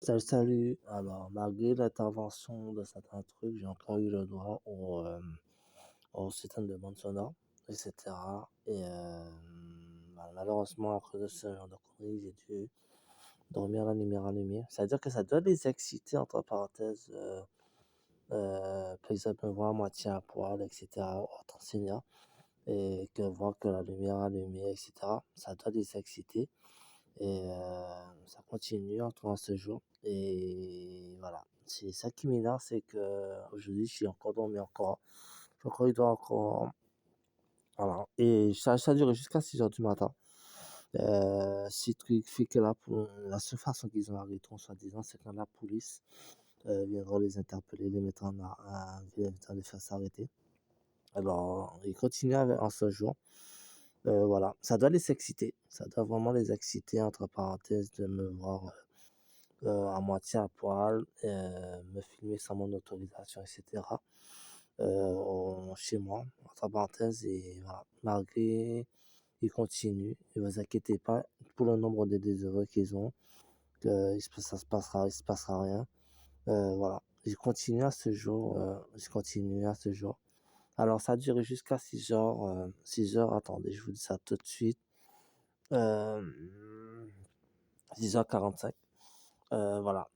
Salut, salut. Alors, malgré l'intervention de certains trucs, j'ai encore eu le droit au système de bande sonore, etc. Malheureusement, à cause de ce genre de conneries, j'ai dû dormir la lumière allumée. C'est-à-dire que ça doit les exciter, entre parenthèses, par exemple, me voir à moitié à poil, etc., autre enseignant, et que voir que la lumière allumée, etc., ça doit les exciter. Ça continue encore à ce jour. Et voilà. C'est ça qui m'énerve, c'est que aujourd'hui, je suis encore dormi encore. J'ai encore eu droit encore. Voilà. Et ça a duré jusqu'à 6 heures du matin. Ce truc fait que la seule façon qu'ils ont arrêté, soi-disant, c'est quand la police viendra les interpeller, les mettre viendra les faire s'arrêter. Alors, ils continuent en ce jour. Voilà. Ça doit les exciter. Ça doit vraiment les exciter, entre parenthèses, de me voir à moitié à poil, me filmer sans mon autorisation, etc. Chez moi, entre parenthèses, et voilà. Malgré, ils continuent, ne vous inquiétez pas, pour le nombre de désheureux qu'ils ont, il se passera rien. Voilà. Ils continuent à ce jour, ils continuent à ce jour. Alors, ça a duré jusqu'à 6 heures, 6 heures, attendez, je vous dis ça tout de suite, euh, 6h45. Voilà,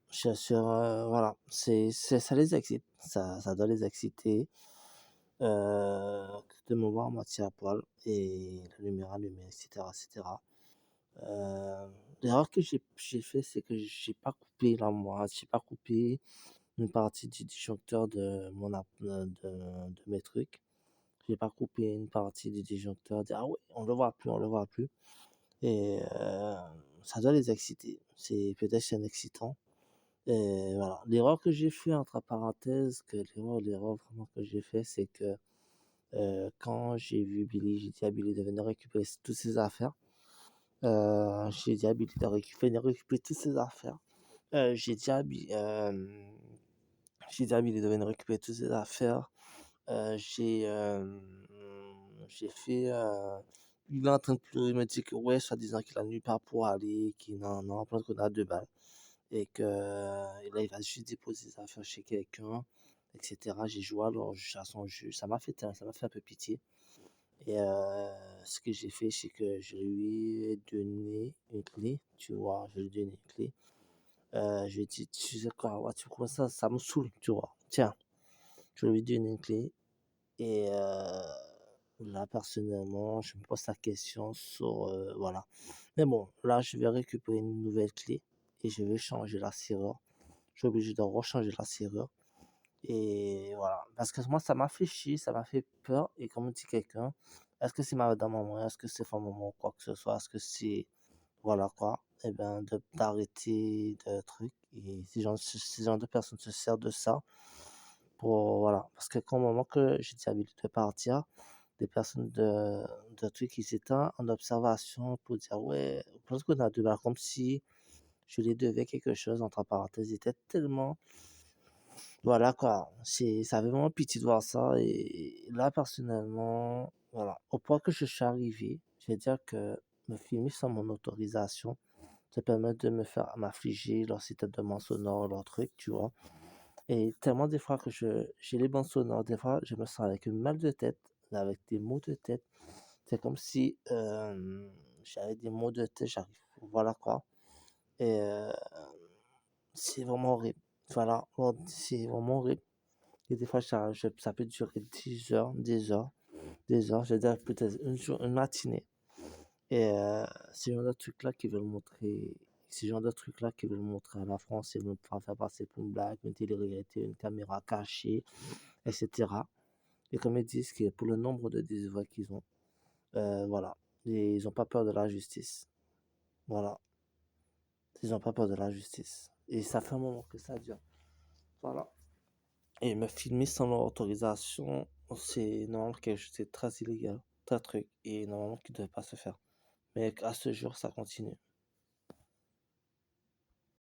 voilà, ça les excite, ça doit les exciter, de me voir à moitié à poil et la lumière allumée, etc., etc. L'erreur que j'ai fait, c'est que j'ai pas coupé une partie du disjoncteur de mes trucs. J'ai pas coupé une partie du disjoncteur, ah ouais, on le voit plus. Et ça doit les exciter. C'est un excitant. Et voilà. L'erreur que j'ai fait, entre parenthèses, l'erreur vraiment que j'ai fait, c'est que quand j'ai vu Billy, j'ai dit à Billy de venir récupérer toutes ses affaires. J'ai dit à Billy de venir récupérer toutes ses affaires. J'ai dit à Billy, de venir récupérer toutes ses affaires. J'ai fait, il est en train de pleurer, il me dit que ouais, soi-disant qu'il a nulle part pour aller, qu'il n'en a pas qu'on a 2 balles. Et que et là, il va juste déposer ses affaires chez quelqu'un, etc. J'ai joué alors à son jeu. Ça m'a fait un peu pitié. Et ce que j'ai fait, c'est que je lui ai donné une clé, tu vois, je lui ai donné une clé. Je lui ai dit, tu sais quoi, ouais, tu vois ça me saoule, tu vois. Tiens, je lui ai donné une clé. Et là, personnellement, je me pose la question sur, voilà. Mais bon, là, je vais récupérer une nouvelle clé et je vais changer la serrure. Je suis obligé de rechanger la serrure. Et voilà. Parce que moi, ça m'a fait chier, ça m'a fait peur. Et comme dit quelqu'un, est-ce que c'est ma maman, est-ce que c'est ma maman ou quoi que ce soit, est-ce que c'est, voilà quoi, et ben, d'arrêter de trucs. Et ces gens de personnes se servent de ça pour, voilà. Parce que quand au moment que j'étais habitué de partir, des personnes de trucs, ils étaient en observation pour dire, ouais, je pense qu'on a 2 balles, comme si je les devais quelque chose, entre parenthèses. Ils étaient tellement, voilà quoi, ça avait vraiment pitié de voir ça. Et là, personnellement, voilà, au point que je suis arrivé, je vais dire que me filmer sans mon autorisation, ça permet de me faire m'affliger leur système de mon sonore, leur truc, tu vois. Et tellement des fois que j'ai les bandes sonores, des fois je me sens avec une mal de tête, avec des maux de tête. C'est comme si j'avais des maux de tête, j'arrive, voilà quoi. Et c'est vraiment horrible. Voilà, c'est vraiment horrible. Et des fois, ça peut durer 10 heures, 10 heures, des heures, je veux dire peut-être une matinée. Et ce genre de trucs-là qui veulent montrer, ce genre de trucs-là qui veulent montrer à la France, ils veulent faire passer pour une blague, une télé-réalité, une caméra cachée, etc. Et comme ils disent que pour le nombre de désœuvrés qu'ils ont, voilà, et ils n'ont pas peur de la justice. Voilà, ils n'ont pas peur de la justice. Et ça fait un moment que ça dure. Voilà. Et me filmer sans leur autorisation, c'est normalement quelque chose de très illégal, très truc, et normalement qui ne devait pas se faire. Mais à ce jour, ça continue.